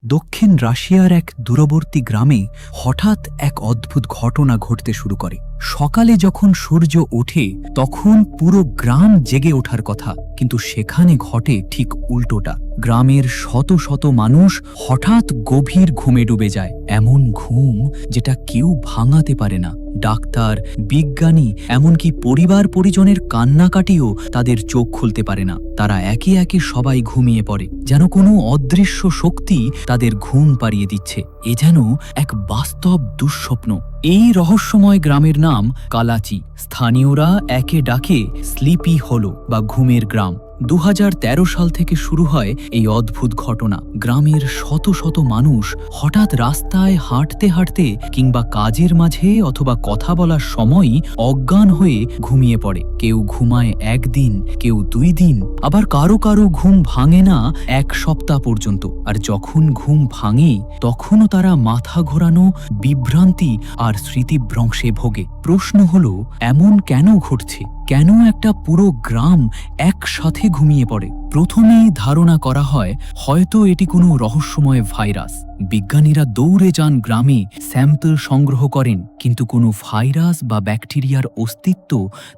দক্ষিণ রাশিয়ার এক দূরবর্তী গ্রামে হঠাৎ এক অদ্ভুত ঘটনা ঘটতে শুরু করে। সকালে যখন সূর্য ওঠে তখন পুরো গ্রাম জেগে ওঠার কথা, কিন্তু সেখানে ঘটে ঠিক উল্টোটা। গ্রামের শত শত মানুষ হঠাৎ গভীর ঘুমে ডুবে যায়, এমন ঘুম যেটা কেউ ভাঙাতে পারে না। ডাক্তার, বিজ্ঞানী, এমনকি পরিবার পরিজনের কান্নাকাটিও তাদের চোখ খুলতে পারে না। তারা একে একে সবাই ঘুমিয়ে পড়ে, যেন কোনো অদৃশ্য শক্তি তাদের ঘুম পাড়িয়ে দিচ্ছে। এ যেন এক বাস্তব দুঃস্বপ্ন। এই রহস্যময় গ্রামের নাম কালাচি। স্থানীয়রা একে ডাকে স্লিপি হলো বা ঘুমের গ্রাম। 2013 সাল থেকে শুরু হয় এই অদ্ভুত ঘটনা। গ্রামের শত শত মানুষ হঠাৎ রাস্তায় হাঁটতে হাঁটতে কিংবা কাজের মাঝে অথবা কথা বলার সময়ই অজ্ঞান হয়ে ঘুমিয়ে পড়ে। কেউ ঘুমায় একদিন, কেউ 2 দিন, আবার কারো কারো ঘুম ভাঙে না 1 সপ্তাহ পর্যন্ত। আর যখন ঘুম ভাঙে তখনও তারা মাথা ঘোরানো, বিভ্রান্তি আর স্মৃতিভ্রংশে ভোগে। প্রশ্ন হলো, এমন কেন ঘটছে? কেন একটা পুরো গ্রাম একসাথে ঘুমিয়ে পড়ে? প্রথমেই ধারণা করা হয় হয়তো এটি কোনো রহস্যময় ভাইরাস। বিজ্ঞানীরা দৌড়ে যান গ্রামে, স্যাম্পল সংগ্রহ করেন, কিন্তু কোনো ভাইরাস বা ব্যাকটেরিয়ার অস্তিত্ব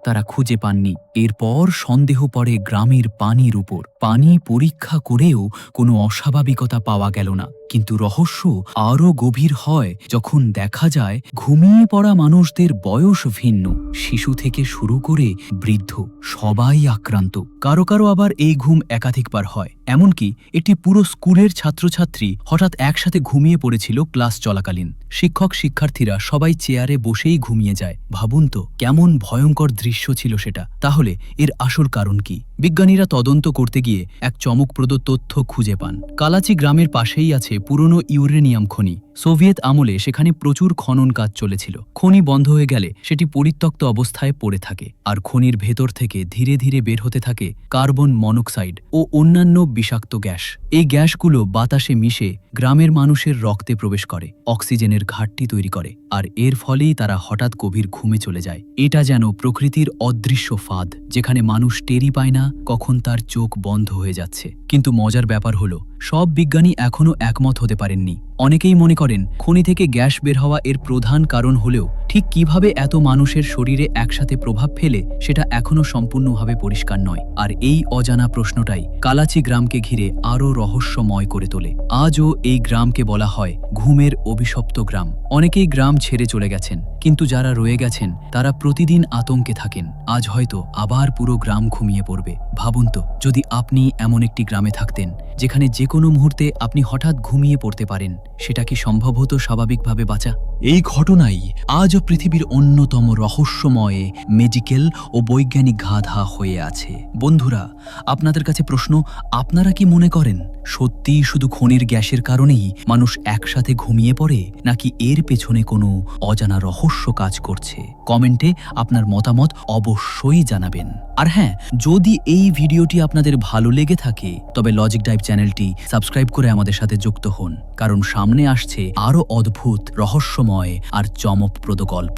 তারা খুঁজে পাননি। এরপর সন্দেহ পড়ে গ্রামের পানির উপর। পানি পরীক্ষা করেও কোনো অস্বাভাবিকতা পাওয়া গেল না। কিন্তু রহস্য আরও গভীর হয় যখন দেখা যায় ঘুমিয়ে পড়া মানুষদের বয়স ভিন্ন। শিশু থেকে শুরু করে বৃদ্ধ সবাই আক্রান্ত। কারো কারো আবার এই ঘুম একাধিকবার হয়। এমনকি একটি পুরো স্কুলের ছাত্রছাত্রী হঠাৎ একসাথে ঘুমিয়ে পড়েছিল ক্লাস চলাকালীন। শিক্ষক শিক্ষার্থীরা সবাই চেয়ারে বসেই ঘুমিয়ে যায়। ভাবুন তো, কেমন ভয়ঙ্কর দৃশ্য ছিল সেটা। তাহলে এর আসল কারণ কি? বিজ্ঞানীরা তদন্ত করতে গিয়ে এক চমকপ্রদ তথ্য খুঁজে পান। কালাচি গ্রামের পাশেই আছে পুরনো ইউরেনিয়াম খনি। সোভিয়েত আমলে সেখানে প্রচুর খনন কাজ চলেছিল। খনি বন্ধ হয়ে গেলে সেটি পরিত্যক্ত অবস্থায় পড়ে থাকে, আর খনির ভেতর থেকে ধীরে ধীরে বের হতে থাকে কার্বন মনোক্সাইড ও অন্যান্য বিষাক্ত গ্যাস। এই গ্যাসগুলো বাতাসে মিশে গ্রামের মানুষের রক্তে প্রবেশ করে, অক্সিজেনের ঘাটতি তৈরি করে, আর এর ফলেই তারা হঠাৎ গভীর ঘুমে চলে যায়। এটা যেন প্রকৃতির অদৃশ্য ফাঁদ, যেখানে মানুষ টেরই পায় না কখন তার চোখ বন্ধ হয়ে যাচ্ছে। কিন্তু মজার ব্যাপার হলো, সব বিজ্ঞানী এখনও একমত হতে পারেননি। অনেকেই মনে করেন খনি থেকে গ্যাস বের হওয়া এর প্রধান কারণ হলেও ঠিক কিভাবে এত মানুষের শরীরে একসাথে প্রভাব ফেলে সেটা এখনও সম্পূর্ণভাবে পরিষ্কার নয়। আর এই অজানা প্রশ্নটাই কালাচি গ্রামকে ঘিরে আরও রহস্যময় করে তোলে। আজও এই গ্রামকে বলা হয় ঘুমের অভিশপ্ত গ্রাম। অনেকেই গ্রাম ছেড়ে চলে গেছেন, কিন্তু যারা রয়ে গেছেন তারা প্রতিদিন আতঙ্কে থাকেন। আজ হয়তো আবার পুরো গ্রাম ঘুমিয়ে পড়বে। ভাবুন তো, যদি আপনি এমন একটি গ্রামে থাকতেন যেখানে যে কোনো মুহূর্তে আপনি হঠাৎ ঘুমিয়ে পড়তে পারেন, সেটা কি সম্ভব হতো স্বাভাবিকভাবে বাঁচা? এই ঘটনাই আজও পৃথিবীর অন্যতম রহস্যময় মেডিকেল ও বৈজ্ঞানিক গাথা হয়ে আছে। বন্ধুরা, আপনাদের কাছে প্রশ্ন, আপনারা কি মনে করেন সত্যিই শুধু খনির গ্যাসের কারণেই মানুষ একসাথে ঘুমিয়ে পড়ে, নাকি এর পেছনে কোনো অজানা রহস্য কাজ করছে? কমেন্টে আপনার মতামত অবশ্যই জানাবেন। আর হ্যাঁ, যদি এই ভিডিওটি আপনাদের ভালো লেগে থাকে তবে লজিক ডাইভ চ্যানেলটি সাবস্ক্রাইব করে আমাদের সাথে যুক্ত হন, কারণ সামনে আসছে আরও অদ্ভুত, রহস্যময় আর চমকপ্রদ গল্প।